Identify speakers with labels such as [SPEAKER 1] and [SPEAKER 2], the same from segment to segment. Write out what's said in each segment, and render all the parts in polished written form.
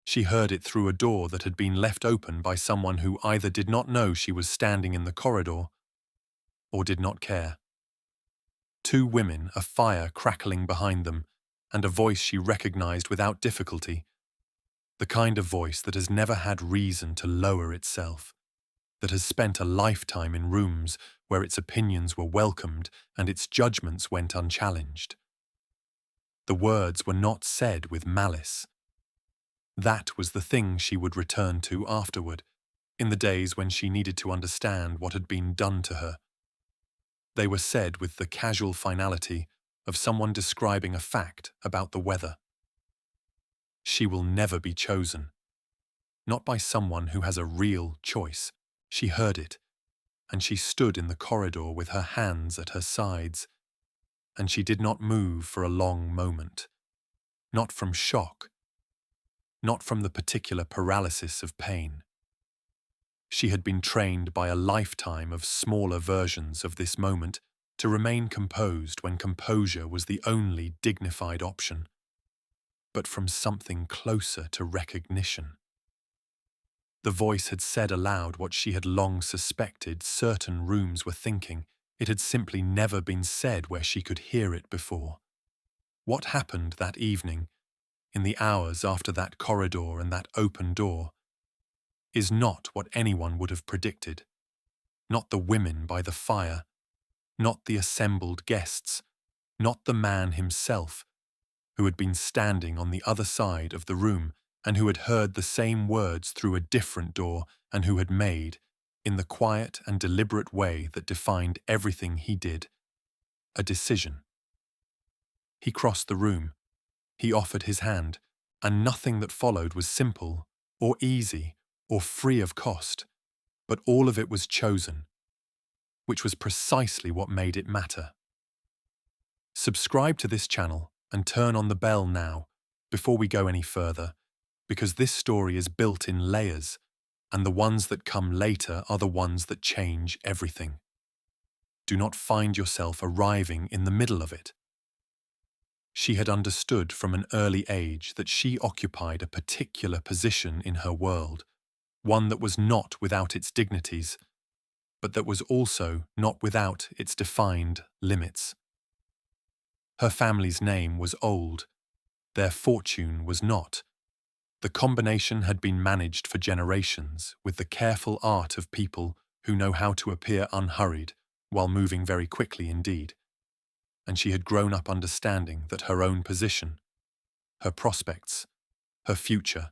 [SPEAKER 1] She heard it through a door that had been left open by someone who either did not know she was standing in the corridor or did not care. Two women, a fire crackling behind them, and a voice she recognized without difficulty, the kind of voice that has never had reason to lower itself, that has spent a lifetime in rooms where its opinions were welcomed and its judgments went unchallenged. The words were not said with malice. That was the thing she would return to afterward, in the days when she needed to understand what had been done to her. They were said with the casual finality of someone describing a fact about the weather. She will never be chosen. Not by someone who has a real choice. She heard it, and she stood in the corridor with her hands at her sides, and she did not move for a long moment. Not from shock, not from the particular paralysis of pain. She had been trained by a lifetime of smaller versions of this moment to remain composed when composure was the only dignified option, but from something closer to recognition. The voice had said aloud what she had long suspected certain rooms were thinking. It had simply never been said where she could hear it before. What happened that evening, in the hours after that corridor and that open door, is not what anyone would have predicted. Not the women by the fire, not the assembled guests, not the man himself, who had been standing on the other side of the room and who had heard the same words through a different door and who had made, in the quiet and deliberate way that defined everything he did, a decision. He crossed the room. He offered his hand, and nothing that followed was simple or easy or free of cost, but all of it was chosen, which was precisely what made it matter. Subscribe to this channel and turn on the bell now, before we go any further, because this story is built in layers, and the ones that come later are the ones that change everything. Do not find yourself arriving in the middle of it. She had understood from an early age that she occupied a particular position in her world, one that was not without its dignities, but that was also not without its defined limits. Her family's name was old. Their fortune was not. The combination had been managed for generations with the careful art of people who know how to appear unhurried while moving very quickly indeed. And she had grown up understanding that her own position, her prospects, her future,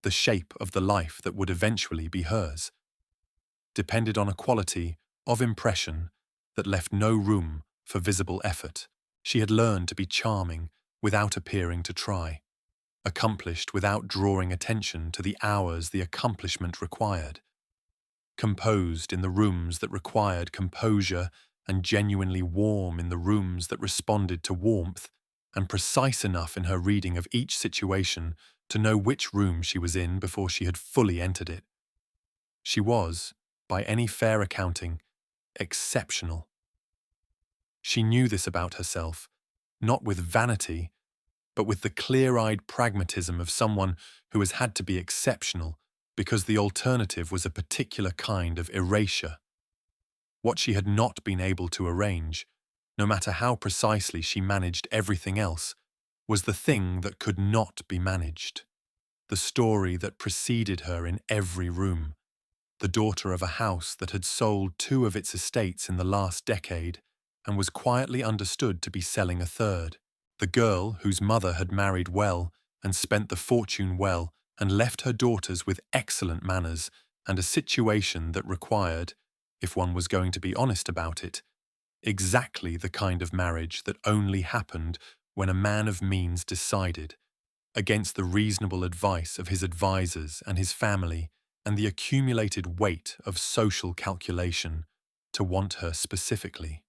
[SPEAKER 1] the shape of the life that would eventually be hers, depended on a quality of impression that left no room for visible effort. She had learned to be charming without appearing to try, accomplished without drawing attention to the hours the accomplishment required, composed in the rooms that required composure and genuinely warm in the rooms that responded to warmth, and precise enough in her reading of each situation to know which room she was in before she had fully entered it. She was, by any fair accounting, exceptional. She knew this about herself, not with vanity, but with the clear-eyed pragmatism of someone who has had to be exceptional because the alternative was a particular kind of erasure. What she had not been able to arrange, no matter how precisely she managed everything else, was the thing that could not be managed. The story that preceded her in every room, the daughter of a house that had sold 2 of its estates in the last decade and was quietly understood to be selling a third, the girl whose mother had married well and spent the fortune well and left her daughters with excellent manners and a situation that required, if one was going to be honest about it, exactly the kind of marriage that only happened when a man of means decided, against the reasonable advice of his advisers and his family and the accumulated weight of social calculation, to want her specifically.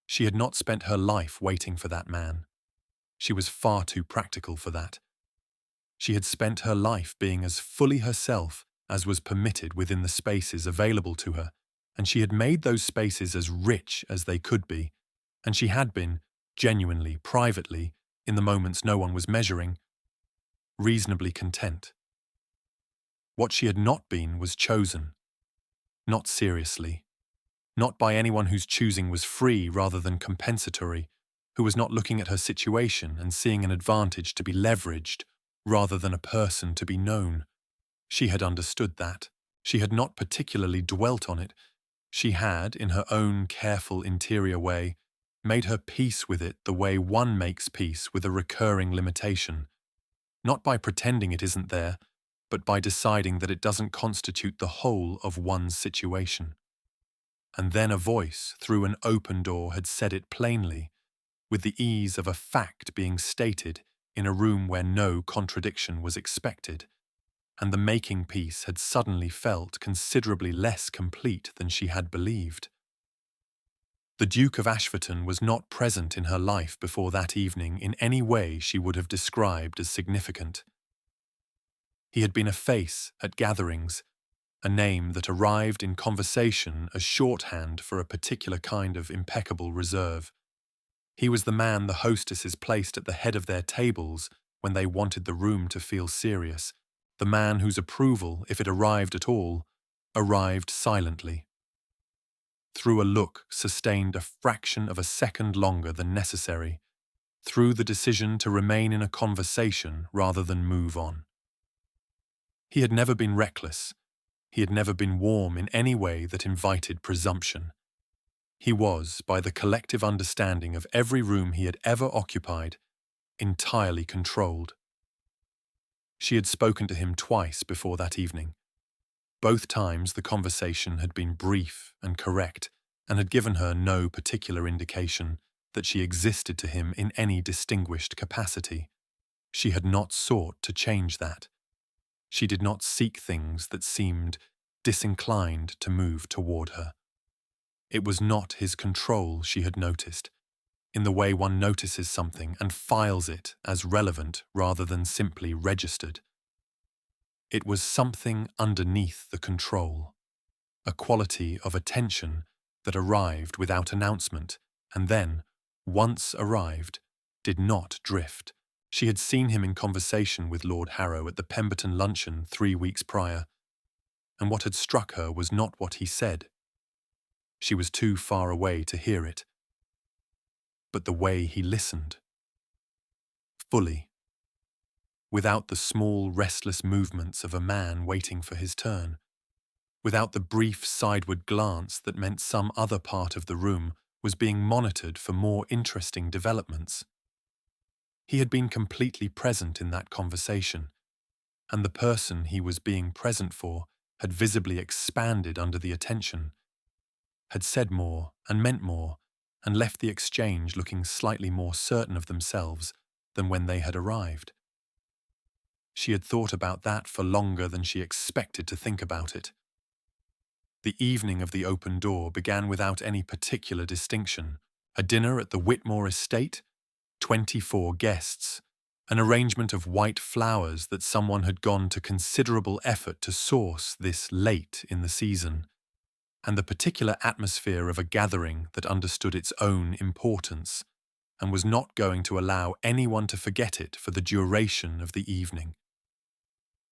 [SPEAKER 1] She had not spent her life waiting for that man. She was far too practical for that. She had spent her life being as fully herself as was permitted within the spaces available to her, and she had made those spaces as rich as they could be, and she had been, genuinely, privately, in the moments no one was measuring, reasonably content. What she had not been was chosen, not seriously, not by anyone whose choosing was free rather than compensatory, who was not looking at her situation and seeing an advantage to be leveraged rather than a person to be known. She had understood that. She had not particularly dwelt on it. She had, in her own careful interior way, made her peace with it the way one makes peace with a recurring limitation, not by pretending it isn't there, but by deciding that it doesn't constitute the whole of one's situation. And then a voice through an open door had said it plainly, with the ease of a fact being stated in a room where no contradiction was expected, and the making peace had suddenly felt considerably less complete than she had believed. The Duke of Ashfordton was not present in her life before that evening in any way she would have described as significant. He had been a face at gatherings, a name that arrived in conversation as shorthand for a particular kind of impeccable reserve. He was the man the hostesses placed at the head of their tables when they wanted the room to feel serious, the man whose approval, if it arrived at all, arrived silently. Through a look sustained a fraction of a second longer than necessary, through the decision to remain in a conversation rather than move on. He had never been reckless. He had never been warm in any way that invited presumption. He was, by the collective understanding of every room he had ever occupied, entirely controlled. She had spoken to him twice before that evening. Both times the conversation had been brief and correct and had given her no particular indication that she existed to him in any distinguished capacity. She had not sought to change that. She did not seek things that seemed disinclined to move toward her. It was not his control she had noticed, in the way one notices something and files it as relevant rather than simply registered. It was something underneath the control, a quality of attention that arrived without announcement and then, once arrived, did not drift. She had seen him in conversation with Lord Harrow at the Pemberton luncheon 3 weeks prior, and what had struck her was not what he said. She was too far away to hear it, but the way he listened. Fully, without the small, restless movements of a man waiting for his turn, without the brief sideward glance that meant some other part of the room was being monitored for more interesting developments. He had been completely present in that conversation, and the person he was being present for had visibly expanded under the attention, had said more and meant more, and left the exchange looking slightly more certain of themselves than when they had arrived. She had thought about that for longer than she expected to think about it. The evening of the open door began without any particular distinction. A dinner at the Whitmore estate, 24 guests, an arrangement of white flowers that someone had gone to considerable effort to source this late in the season, and the particular atmosphere of a gathering that understood its own importance and was not going to allow anyone to forget it for the duration of the evening.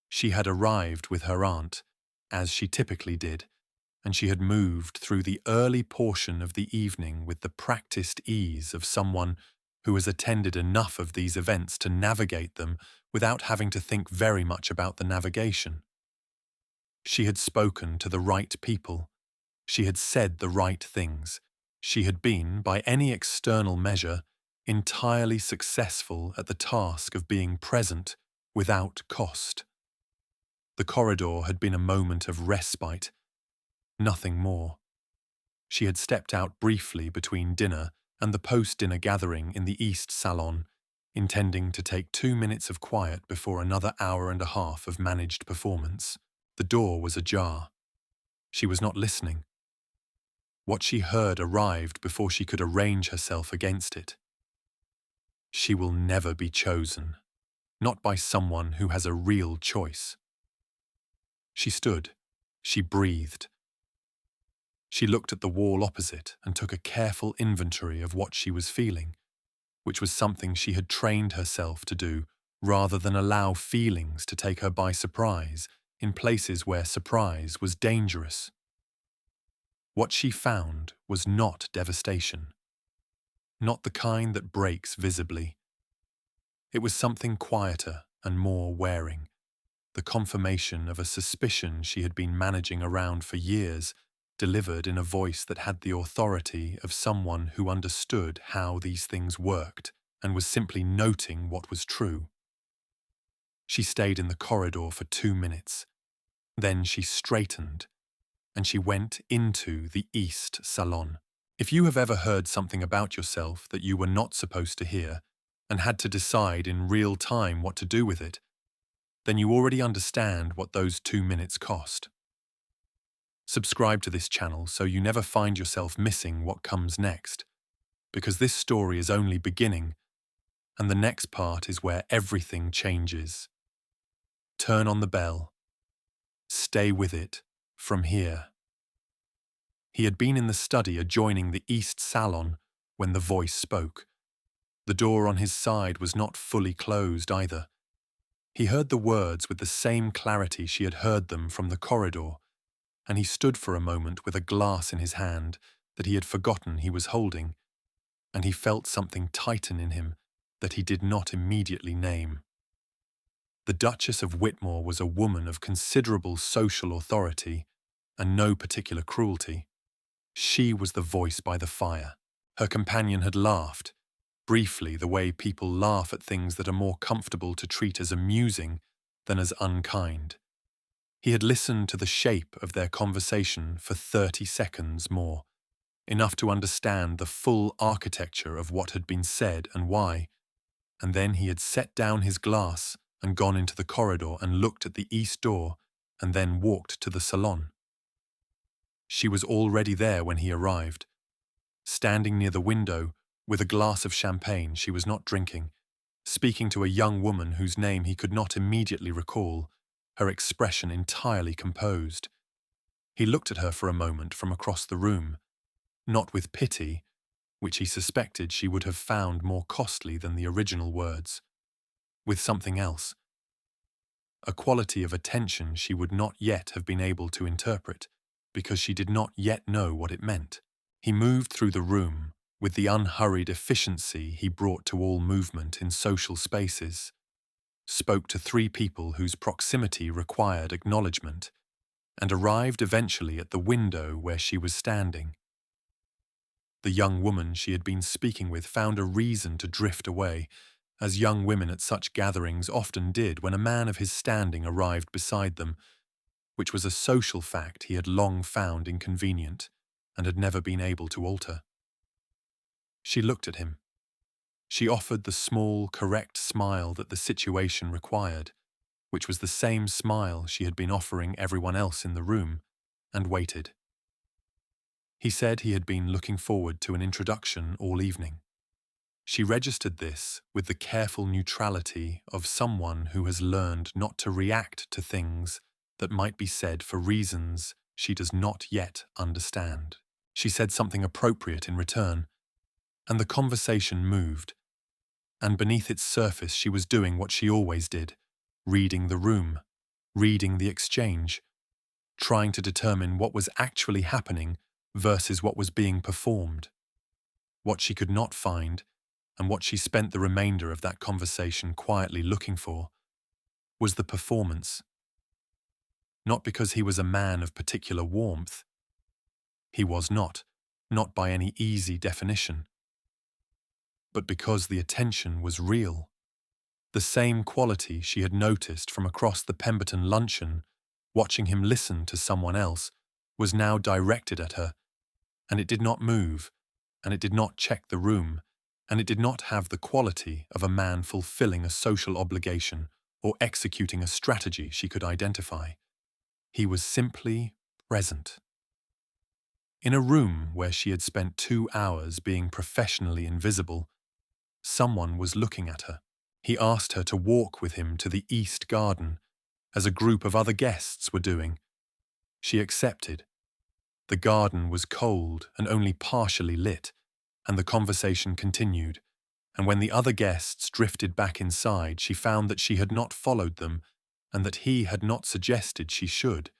[SPEAKER 1] She had arrived with her aunt, as she typically did, and she had moved through the early portion of the evening with the practiced ease of someone who has attended enough of these events to navigate them without having to think very much about the navigation. She had spoken to the right people. She had said the right things. She had been, by any external measure, entirely successful at the task of being present without cost. The corridor had been a moment of respite, nothing more. She had stepped out briefly between dinner and the post-dinner gathering in the East Salon, intending to take 2 minutes of quiet before another hour and a half of managed performance. The door was ajar. She was not listening. What she heard arrived before she could arrange herself against it. She will never be chosen, not by someone who has a real choice. She stood. She breathed. She looked at the wall opposite and took a careful inventory of what she was feeling, which was something she had trained herself to do rather than allow feelings to take her by surprise in places where surprise was dangerous. What she found was not devastation, not the kind that breaks visibly. It was something quieter and more wearing, the confirmation of a suspicion she had been managing around for years, delivered in a voice that had the authority of someone who understood how these things worked and was simply noting what was true. She stayed in the corridor for 2 minutes. Then she straightened, and she went into the East Salon. If you have ever heard something about yourself that you were not supposed to hear, and had to decide in real time what to do with it, then you already understand what those 2 minutes cost. Subscribe to this channel so you never find yourself missing what comes next, because this story is only beginning, and the next part is where everything changes. Turn on the bell. Stay with it from here. He had been in the study adjoining the East Salon when the voice spoke. The door on his side was not fully closed either. He heard the words with the same clarity she had heard them from the corridor, and he stood for a moment with a glass in his hand that he had forgotten he was holding, and he felt something tighten in him that he did not immediately name. The Duchess of Whitmore was a woman of considerable social authority and no particular cruelty. She was the voice by the fire. Her companion had laughed, briefly the way people laugh at things that are more comfortable to treat as amusing than as unkind. He had listened to the shape of their conversation for 30 seconds more, enough to understand the full architecture of what had been said and why, and then he had set down his glass and gone into the corridor and looked at the east door and then walked to the salon. She was already there when he arrived, standing near the window with a glass of champagne she was not drinking, speaking to a young woman whose name he could not immediately recall, her expression entirely composed. He looked at her for a moment from across the room, not with pity, which he suspected she would have found more costly than the original words, with something else, a quality of attention she would not yet have been able to interpret, because she did not yet know what it meant. He moved through the room with the unhurried efficiency he brought to all movement in social spaces, spoke to 3 people whose proximity required acknowledgement, and arrived eventually at the window where she was standing. The young woman she had been speaking with found a reason to drift away, as young women at such gatherings often did when a man of his standing arrived beside them, which was a social fact he had long found inconvenient and had never been able to alter. She looked at him. She offered the small, correct smile that the situation required, which was the same smile she had been offering everyone else in the room, and waited. He said he had been looking forward to an introduction all evening. She registered this with the careful neutrality of someone who has learned not to react to things that might be said for reasons she does not yet understand. She said something appropriate in return, and the conversation moved, and beneath its surface she was doing what she always did, reading the room, reading the exchange, trying to determine what was actually happening versus what was being performed. What she could not find, and what she spent the remainder of that conversation quietly looking for, was the performance. Not because he was a man of particular warmth. He was not by any easy definition. But because the attention was real. The same quality she had noticed from across the Pemberton luncheon, watching him listen to someone else, was now directed at her, and it did not move, and it did not check the room, and it did not have the quality of a man fulfilling a social obligation or executing a strategy she could identify. He was simply present. In a room where she had spent 2 hours being professionally invisible, someone was looking at her. He asked her to walk with him to the East Garden, as a group of other guests were doing. She accepted. The garden was cold and only partially lit, and the conversation continued, and when the other guests drifted back inside, she found that she had not followed them, and that he had not suggested she should,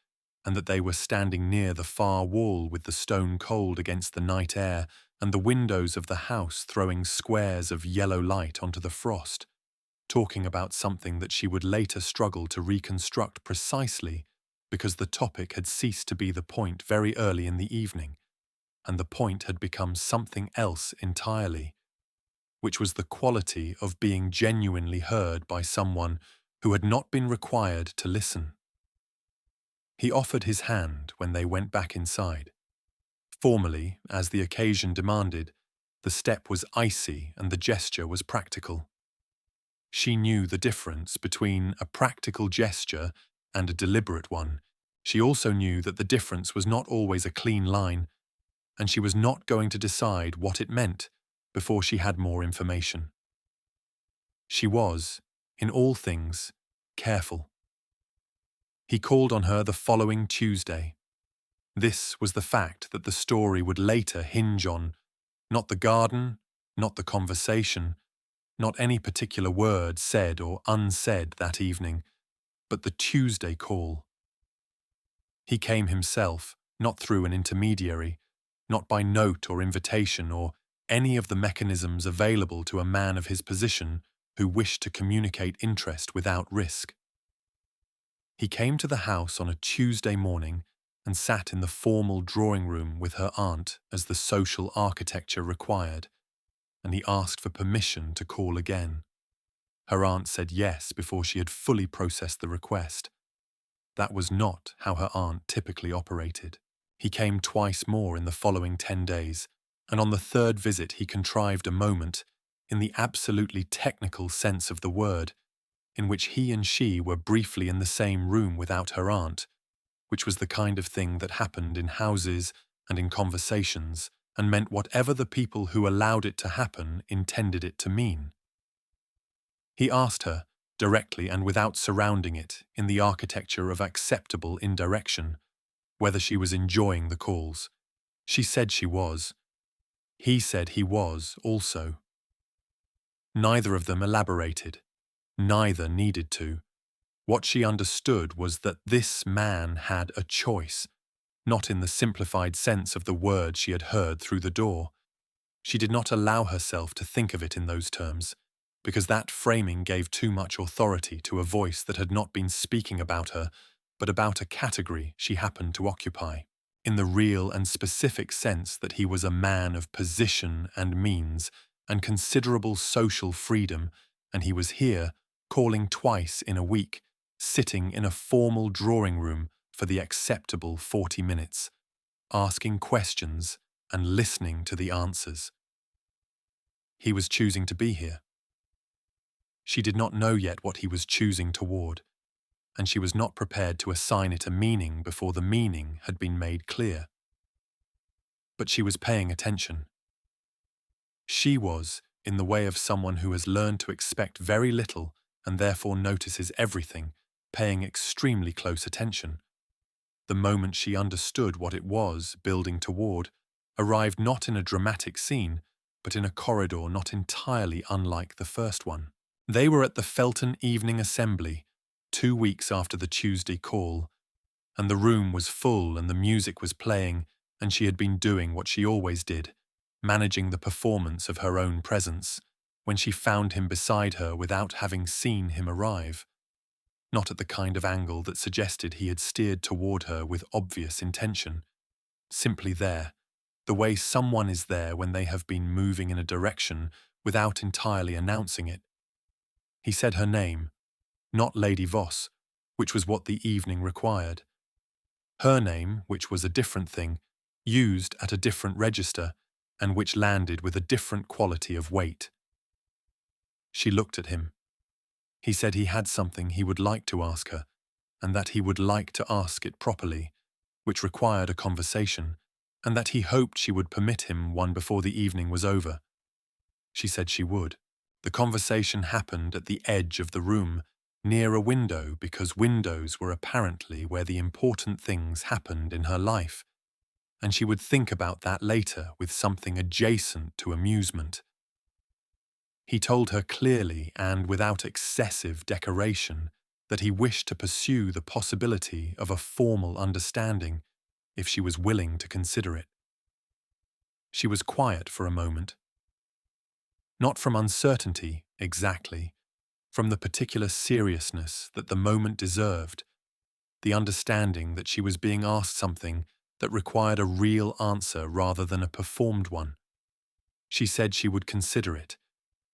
[SPEAKER 1] and that they were standing near the far wall with the stone cold against the night air and the windows of the house throwing squares of yellow light onto the frost, talking about something that she would later struggle to reconstruct precisely because the topic had ceased to be the point very early in the evening, and the point had become something else entirely, which was the quality of being genuinely heard by someone who had not been required to listen. He offered his hand when they went back inside. Formally, as the occasion demanded, the step was icy and the gesture was practical. She knew the difference between a practical gesture and a deliberate one. She also knew that the difference was not always a clean line, and she was not going to decide what it meant before she had more information. She was, in all things, careful. He called on her the following Tuesday. This was the fact that the story would later hinge on, not the garden, not the conversation, not any particular word said or unsaid that evening, but the Tuesday call. He came himself, not through an intermediary, not by note or invitation or any of the mechanisms available to a man of his position who wished to communicate interest without risk. He came to the house on a Tuesday morning and sat in the formal drawing room with her aunt as the social architecture required, and he asked for permission to call again. Her aunt said yes before she had fully processed the request. That was not how her aunt typically operated. He came twice more in the following 10 days, and on the third visit he contrived a moment, in the absolutely technical sense of the word, in which he and she were briefly in the same room without her aunt, which was the kind of thing that happened in houses and in conversations, and meant whatever the people who allowed it to happen intended it to mean. He asked her, directly and without surrounding it, in the architecture of acceptable indirection, whether she was enjoying the calls. She said she was. He said he was also. Neither of them elaborated. Neither needed to. What she understood was that this man had a choice, not in the simplified sense of the word she had heard through the door. She did not allow herself to think of it in those terms, because that framing gave too much authority to a voice that had not been speaking about her, but about a category she happened to occupy, in the real and specific sense that he was a man of position and means and considerable social freedom, and he was here, calling twice in a week, sitting in a formal drawing room for the acceptable 40 minutes, asking questions and listening to the answers. He was choosing to be here. She did not know yet what he was choosing toward, and she was not prepared to assign it a meaning before the meaning had been made clear. But she was paying attention. She was, in the way of someone who has learned to expect very little and therefore notices everything, paying extremely close attention. The moment she understood what it was building toward, arrived not in a dramatic scene, but in a corridor not entirely unlike the first one. They were at the Felton Evening Assembly, 2 weeks after the Tuesday call, and the room was full and the music was playing, and she had been doing what she always did, managing the performance of her own presence, when she found him beside her without having seen him arrive. Not at the kind of angle that suggested he had steered toward her with obvious intention. Simply there, the way someone is there when they have been moving in a direction without entirely announcing it. He said her name, not Lady Voss, which was what the evening required. Her name, which was a different thing, used at a different register, and which landed with a different quality of weight. She looked at him. He said he had something he would like to ask her, and that he would like to ask it properly, which required a conversation, and that he hoped she would permit him one before the evening was over. She said she would. The conversation happened at the edge of the room, near a window, because windows were apparently where the important things happened in her life, and she would think about that later with something adjacent to amusement. He told her clearly and without excessive decoration that he wished to pursue the possibility of a formal understanding if she was willing to consider it. She was quiet for a moment. Not from uncertainty, exactly, from the particular seriousness that the moment deserved, the understanding that she was being asked something that required a real answer rather than a performed one. She said she would consider it.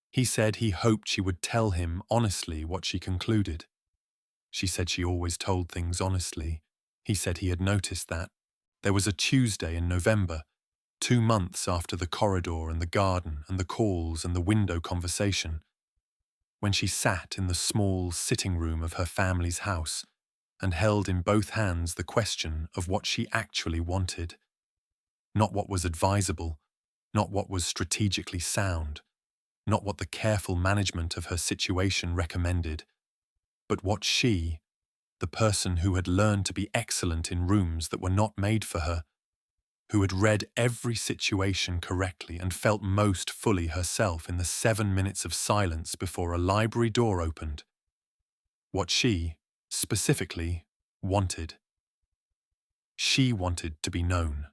[SPEAKER 1] He said he hoped she would tell him honestly what she concluded. She said she always told things honestly. He said he had noticed that. There was a Tuesday in November, 2 months after the corridor and the garden and the calls and the window conversation, when she sat in the small sitting room of her family's house and held in both hands the question of what she actually wanted. Not what was advisable, not what was strategically sound, not what the careful management of her situation recommended, but what she, the person who had learned to be excellent in rooms that were not made for her, who had read every situation correctly and felt most fully herself in the 7 minutes of silence before a library door opened, what she, specifically, wanted. She wanted to be known.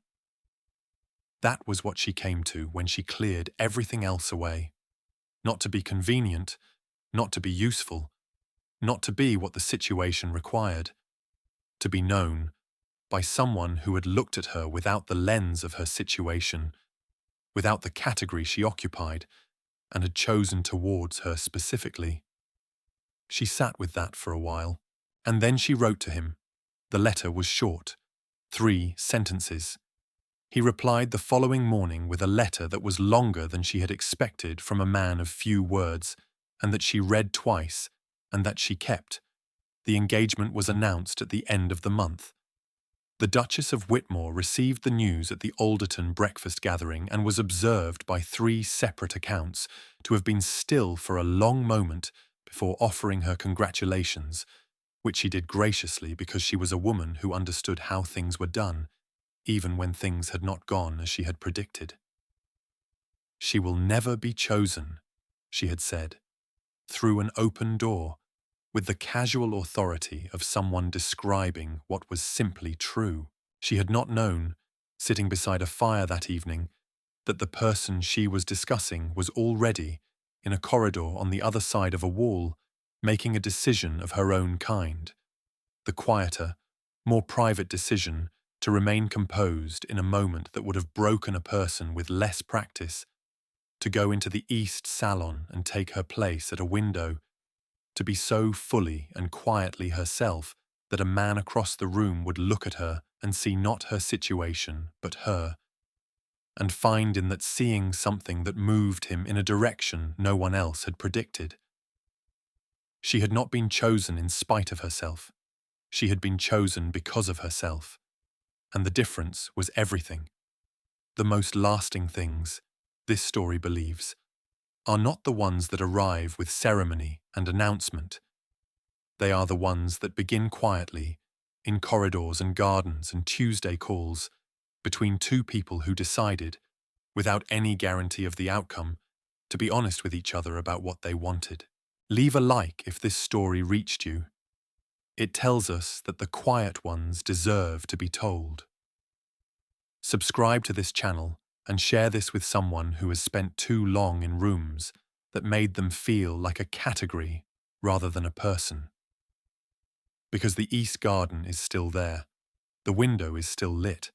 [SPEAKER 1] That was what she came to when she cleared everything else away. Not to be convenient, not to be useful, not to be what the situation required. To be known by someone who had looked at her without the lens of her situation, without the category she occupied, and had chosen towards her specifically. She sat with that for a while, and then she wrote to him. The letter was short, 3 sentences. He replied the following morning with a letter that was longer than she had expected from a man of few words, and that she read twice, and that she kept. The engagement was announced at the end of the month. The Duchess of Whitmore received the news at the Alderton breakfast gathering and was observed by 3 separate accounts to have been still for a long moment before offering her congratulations, which she did graciously because she was a woman who understood how things were done, even when things had not gone as she had predicted. She will never be chosen, she had said, through an open door, with the casual authority of someone describing what was simply true. She had not known, sitting beside a fire that evening, that the person she was discussing was already, in a corridor on the other side of a wall, making a decision of her own kind. The quieter, more private decision to remain composed in a moment that would have broken a person with less practice, to go into the East Salon and take her place at a window, to be so fully and quietly herself that a man across the room would look at her and see not her situation, but her, and find in that seeing something that moved him in a direction no one else had predicted. She had not been chosen in spite of herself. She had been chosen because of herself. And the difference was everything. The most lasting things, this story believes, are not the ones that arrive with ceremony and announcement. They are the ones that begin quietly, in corridors and gardens and Tuesday calls, between 2 people who decided, without any guarantee of the outcome, to be honest with each other about what they wanted. Leave a like if this story reached you. It tells us that the quiet ones deserve to be told. Subscribe to this channel and share this with someone who has spent too long in rooms that made them feel like a category rather than a person. Because the East Garden is still there, the window is still lit,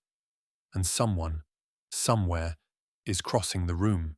[SPEAKER 1] and someone, somewhere, is crossing the room.